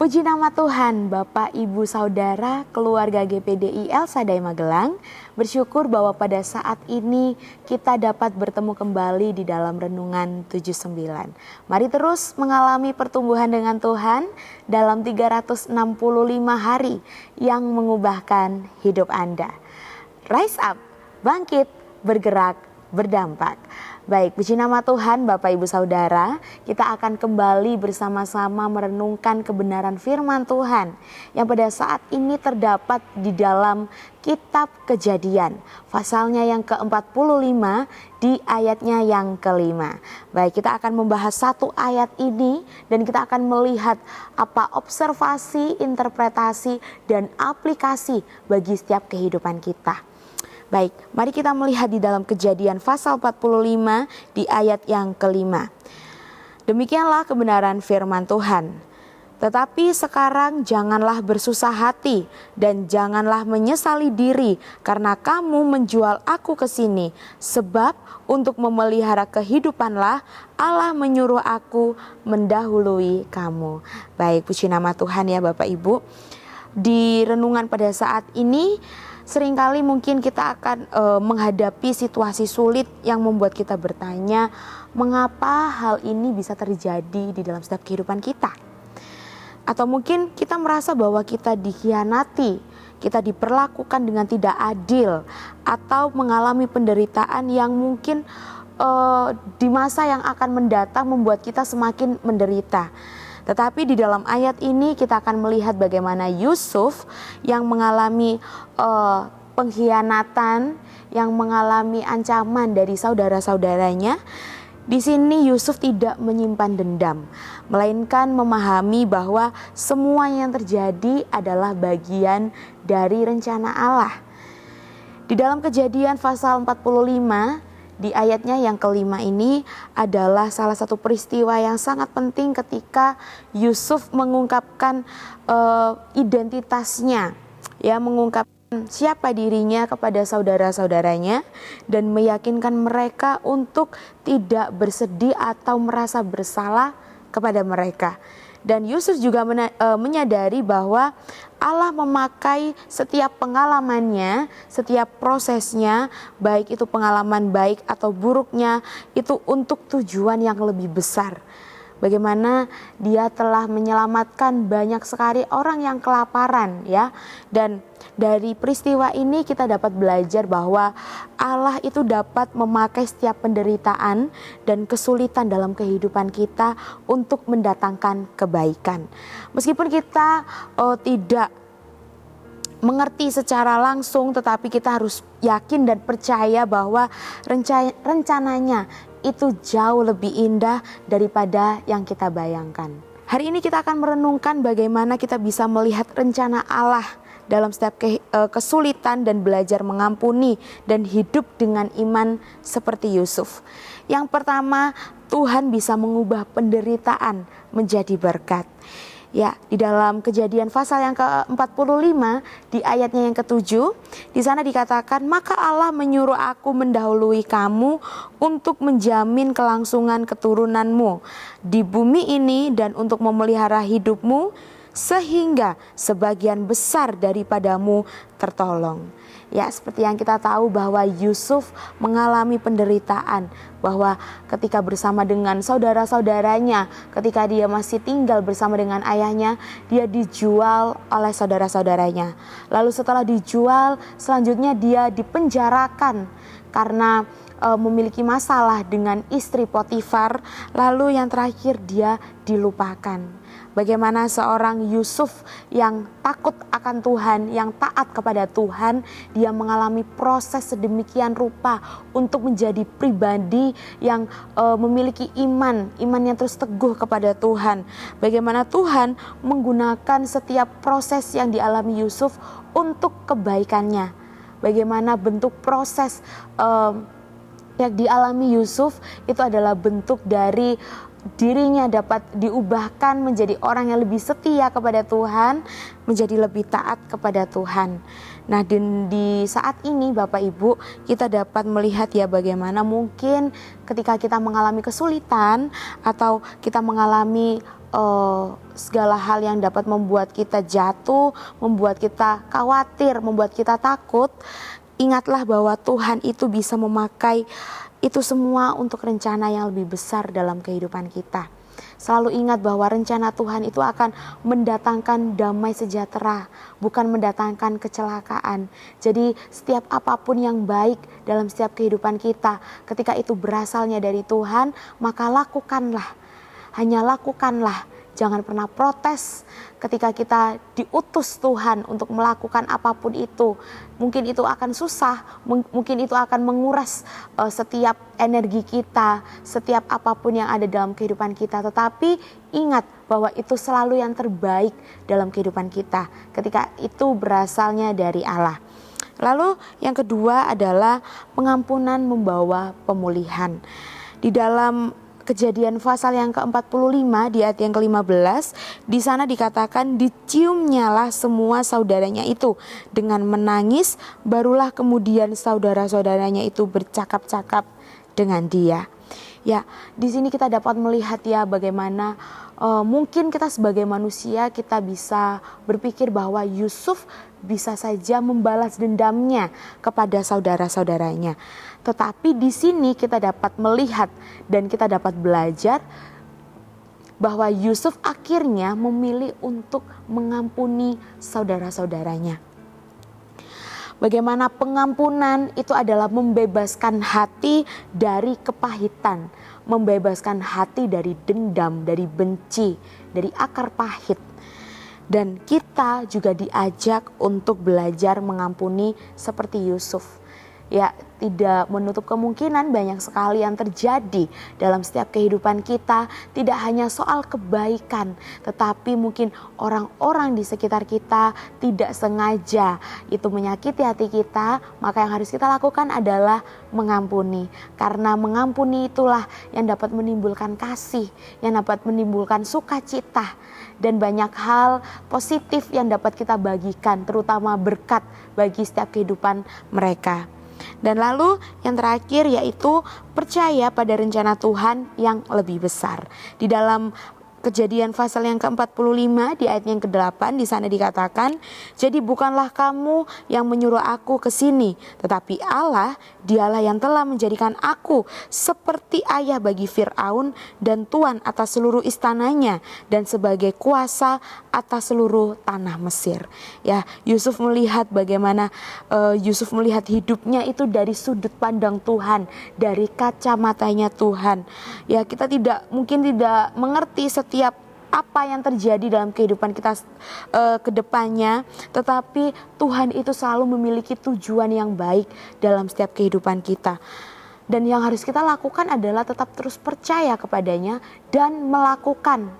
Puji nama Tuhan, Bapak, Ibu, Saudara, keluarga GPDI El Shaddai Magelang. Bersyukur bahwa pada saat ini kita dapat bertemu kembali di dalam Renungan 79. Mari terus mengalami pertumbuhan dengan Tuhan dalam 365 hari yang mengubahkan hidup Anda. Rise up, bangkit, bergerak, berdampak. Baik, puji nama Tuhan Bapak Ibu Saudara, kita akan kembali bersama-sama merenungkan kebenaran firman Tuhan yang pada saat ini terdapat di dalam kitab Kejadian, pasalnya yang ke-45 di ayatnya yang ke-5. Baik, kita akan membahas satu ayat ini dan kita akan melihat apa observasi, interpretasi, dan aplikasi bagi setiap kehidupan kita. Baik, mari kita melihat di dalam Kejadian pasal 45 di ayat yang ke-5. Demikianlah kebenaran firman Tuhan. Tetapi sekarang janganlah bersusah hati dan janganlah menyesali diri karena kamu menjual aku ke sini. Sebab untuk memelihara kehidupanlah Allah menyuruh aku mendahului kamu. Baik, puji nama Tuhan ya Bapak Ibu. Di renungan pada saat ini, seringkali mungkin kita akan menghadapi situasi sulit yang membuat kita bertanya, mengapa hal ini bisa terjadi di dalam setiap kehidupan kita? Atau mungkin kita merasa bahwa kita dikhianati, kita diperlakukan dengan tidak adil, atau mengalami penderitaan yang mungkin di masa yang akan mendatang membuat kita semakin menderita. Tetapi di dalam ayat ini kita akan melihat bagaimana Yusuf yang mengalami pengkhianatan, yang mengalami ancaman dari saudara-saudaranya. Di sini Yusuf tidak menyimpan dendam, melainkan memahami bahwa semua yang terjadi adalah bagian dari rencana Allah. Di dalam Kejadian pasal 45 di ayatnya yang ke-5 ini adalah salah satu peristiwa yang sangat penting ketika Yusuf mengungkapkan identitasnya, ya, mengungkapkan siapa dirinya kepada saudara-saudaranya dan meyakinkan mereka untuk tidak bersedih atau merasa bersalah kepada mereka. Dan Yusuf juga menyadari bahwa Allah memakai setiap pengalamannya, setiap prosesnya, baik itu pengalaman baik atau buruknya, itu untuk tujuan yang lebih besar. Bagaimana dia telah menyelamatkan banyak sekali orang yang kelaparan, ya. Dan dari peristiwa ini kita dapat belajar bahwa Allah itu dapat memakai setiap penderitaan dan kesulitan dalam kehidupan kita untuk mendatangkan kebaikan. Meskipun kita tidak mengerti secara langsung, tetapi kita harus yakin dan percaya bahwa rencananya itu jauh lebih indah daripada yang kita bayangkan. Hari ini kita akan merenungkan bagaimana kita bisa melihat rencana Allah dalam setiap kesulitan dan belajar mengampuni dan hidup dengan iman seperti Yusuf. Yang pertama, Tuhan bisa mengubah penderitaan menjadi berkat. Ya, di dalam Kejadian pasal yang ke-45 di ayatnya yang ke-7, di sana dikatakan, maka Allah menyuruh aku mendahului kamu untuk menjamin kelangsungan keturunanmu di bumi ini dan untuk memelihara hidupmu sehingga sebagian besar daripadamu tertolong. Ya, seperti yang kita tahu bahwa Yusuf mengalami penderitaan, bahwa ketika bersama dengan saudara-saudaranya, ketika dia masih tinggal bersama dengan ayahnya, dia dijual oleh saudara-saudaranya. Lalu setelah dijual, selanjutnya dia dipenjarakan karena memiliki masalah dengan istri Potifar. Lalu yang terakhir dia dilupakan. Bagaimana seorang Yusuf yang takut akan Tuhan, yang taat kepada Tuhan, dia mengalami proses sedemikian rupa untuk menjadi pribadi yang memiliki iman yang terus teguh kepada Tuhan. Bagaimana Tuhan menggunakan setiap proses yang dialami Yusuf untuk kebaikannya. Bagaimana bentuk proses yang dialami Yusuf itu adalah bentuk dari dirinya dapat diubahkan menjadi orang yang lebih setia kepada Tuhan, menjadi lebih taat kepada Tuhan. Nah, di saat ini Bapak Ibu, kita dapat melihat ya bagaimana mungkin ketika kita mengalami kesulitan atau kita mengalami segala hal yang dapat membuat kita jatuh, membuat kita khawatir, membuat kita takut, ingatlah bahwa Tuhan itu bisa memakai itu semua untuk rencana yang lebih besar dalam kehidupan kita. Selalu ingat bahwa rencana Tuhan itu akan mendatangkan damai sejahtera, bukan mendatangkan kecelakaan. Jadi setiap apapun yang baik dalam setiap kehidupan kita, ketika itu berasalnya dari Tuhan, maka lakukanlah. Hanya lakukanlah. Jangan pernah protes ketika kita diutus Tuhan untuk melakukan apapun itu. Mungkin itu akan susah, mungkin itu akan menguras setiap energi kita, setiap apapun yang ada dalam kehidupan kita. Tetapi ingat bahwa itu selalu yang terbaik dalam kehidupan kita ketika itu berasalnya dari Allah. Lalu yang kedua adalah pengampunan membawa pemulihan. Di dalam Kejadian pasal yang ke-45 di ayat yang ke-15, di sana dikatakan diciumnyalah semua saudaranya itu dengan menangis, barulah kemudian saudara-saudaranya itu bercakap-cakap dengan dia. Ya, di sini kita dapat melihat ya bagaimana mungkin kita sebagai manusia kita bisa berpikir bahwa Yusuf bisa saja membalas dendamnya kepada saudara-saudaranya. Tetapi di sini kita dapat melihat dan kita dapat belajar bahwa Yusuf akhirnya memilih untuk mengampuni saudara-saudaranya. Bagaimana pengampunan itu adalah membebaskan hati dari kepahitan, membebaskan hati dari dendam, dari benci, dari akar pahit. Dan kita juga diajak untuk belajar mengampuni seperti Yusuf. Ya, tidak menutup kemungkinan banyak sekali yang terjadi dalam setiap kehidupan kita, tidak hanya soal kebaikan, tetapi mungkin orang-orang di sekitar kita tidak sengaja itu menyakiti hati kita, maka yang harus kita lakukan adalah mengampuni. Karena mengampuni itulah yang dapat menimbulkan kasih, yang dapat menimbulkan sukacita, dan banyak hal positif yang dapat kita bagikan, terutama berkat bagi setiap kehidupan mereka. Dan lalu yang terakhir yaitu percaya pada rencana Tuhan yang lebih besar. Di dalam Kejadian pasal yang ke-45 di ayat yang ke-8 di sana dikatakan, jadi bukanlah kamu yang menyuruh aku ke sini, tetapi Allah, dialah yang telah menjadikan aku seperti ayah bagi Firaun dan tuan atas seluruh istananya dan sebagai kuasa atas seluruh tanah Mesir. Ya, Yusuf melihat bagaimana Yusuf melihat hidupnya itu dari sudut pandang Tuhan, dari kacamatanya Tuhan. Ya, kita mungkin tidak mengerti setiap apa yang terjadi dalam kehidupan kita ke depannya, tetapi Tuhan itu selalu memiliki tujuan yang baik dalam setiap kehidupan kita. Dan yang harus kita lakukan adalah tetap terus percaya kepadanya dan melakukan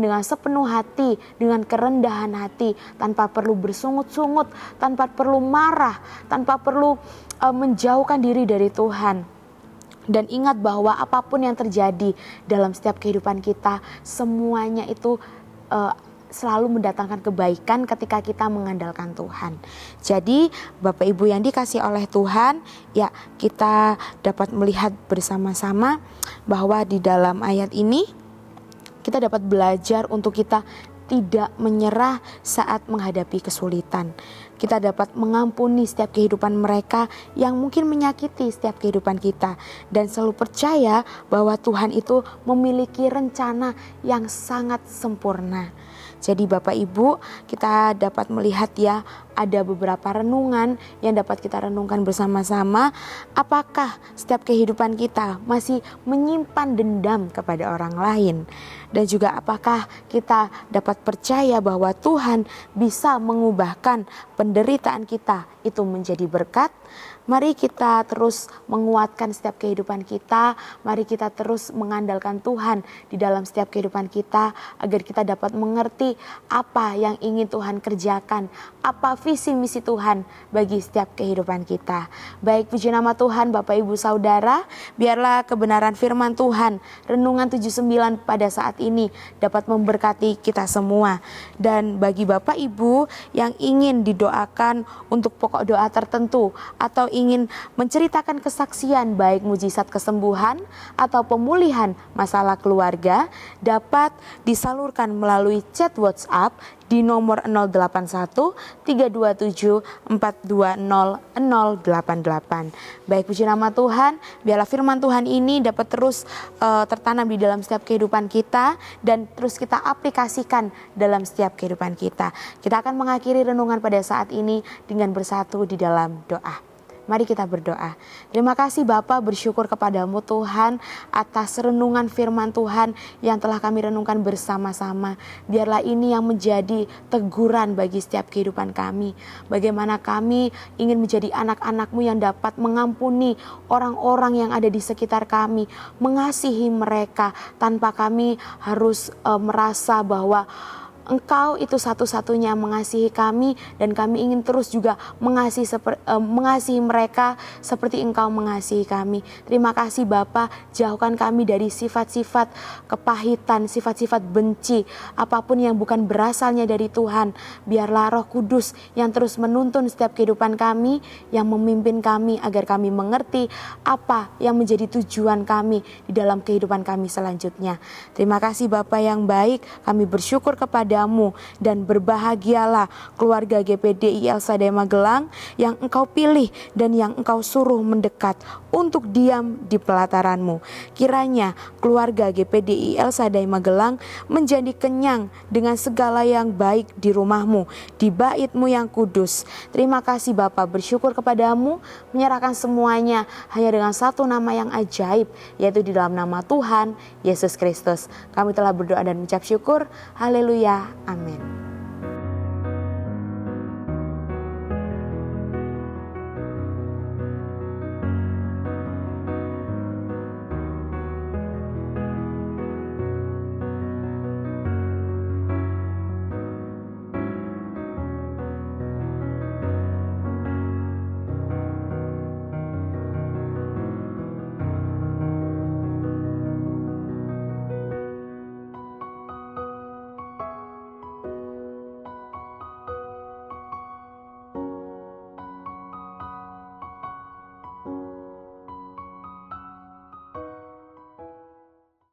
dengan sepenuh hati, dengan kerendahan hati, tanpa perlu bersungut-sungut, tanpa perlu marah, tanpa perlu menjauhkan diri dari Tuhan. Dan ingat bahwa apapun yang terjadi dalam setiap kehidupan kita, semuanya itu selalu mendatangkan kebaikan ketika kita mengandalkan Tuhan. Jadi Bapak Ibu yang dikasihi oleh Tuhan, ya kita dapat melihat bersama-sama bahwa di dalam ayat ini kita dapat belajar untuk kita tidak menyerah saat menghadapi kesulitan. Kita dapat mengampuni setiap kehidupan mereka yang mungkin menyakiti setiap kehidupan kita. Dan selalu percaya bahwa Tuhan itu memiliki rencana yang sangat sempurna. Jadi Bapak Ibu, kita dapat melihat ya, ada beberapa renungan yang dapat kita renungkan bersama-sama. Apakah setiap kehidupan kita masih menyimpan dendam kepada orang lain? Dan juga apakah kita dapat percaya bahwa Tuhan bisa mengubahkan penderitaan kita itu menjadi berkat? Mari kita terus menguatkan setiap kehidupan kita. Mari kita terus mengandalkan Tuhan di dalam setiap kehidupan kita, agar kita dapat mengerti apa yang ingin Tuhan kerjakan, apa visi misi Tuhan bagi setiap kehidupan kita. Baik, puji nama Tuhan Bapak Ibu Saudara, biarlah kebenaran firman Tuhan, Renungan 79 pada saat ini dapat memberkati kita semua. Dan bagi Bapak Ibu yang ingin didoakan untuk pokok doa tertentu atau ingin menceritakan kesaksian baik mujizat kesembuhan atau pemulihan masalah keluarga, dapat disalurkan melalui chat WhatsApp di nomor 081 327 420 088. Baik, puji nama Tuhan, biarlah firman Tuhan ini dapat terus tertanam di dalam setiap kehidupan kita dan terus kita aplikasikan dalam setiap kehidupan kita. Kita akan mengakhiri renungan pada saat ini dengan bersatu di dalam doa. Mari kita berdoa. Terima kasih Bapa, bersyukur kepadamu Tuhan atas renungan firman Tuhan yang telah kami renungkan bersama-sama. Biarlah ini yang menjadi teguran bagi setiap kehidupan kami. Bagaimana kami ingin menjadi anak-anak-Mu yang dapat mengampuni orang-orang yang ada di sekitar kami. Mengasihi mereka tanpa kami harus merasa bahwa Engkau itu satu-satunya yang mengasihi kami, dan kami ingin terus juga mengasihi mereka seperti Engkau mengasihi kami. Terima kasih Bapa, jauhkan kami dari sifat-sifat kepahitan, sifat-sifat benci, apapun yang bukan berasalnya dari Tuhan. Biarlah Roh Kudus yang terus menuntun setiap kehidupan kami, yang memimpin kami agar kami mengerti apa yang menjadi tujuan kami di dalam kehidupan kami selanjutnya. Terima kasih Bapa yang baik, kami bersyukur kepada dan berbahagialah keluarga GPDI El Shaddai Magelang yang Engkau pilih dan yang Engkau suruh mendekat untuk diam di pelataran-Mu. Kiranya keluarga GPDI El Shaddai Magelang menjadi kenyang dengan segala yang baik di rumah-Mu, di bait-Mu yang kudus. Terima kasih Bapa, bersyukur kepadamu, menyerahkan semuanya hanya dengan satu nama yang ajaib, yaitu di dalam nama Tuhan Yesus Kristus. Kami telah berdoa dan mengucap syukur. Haleluya. Amin.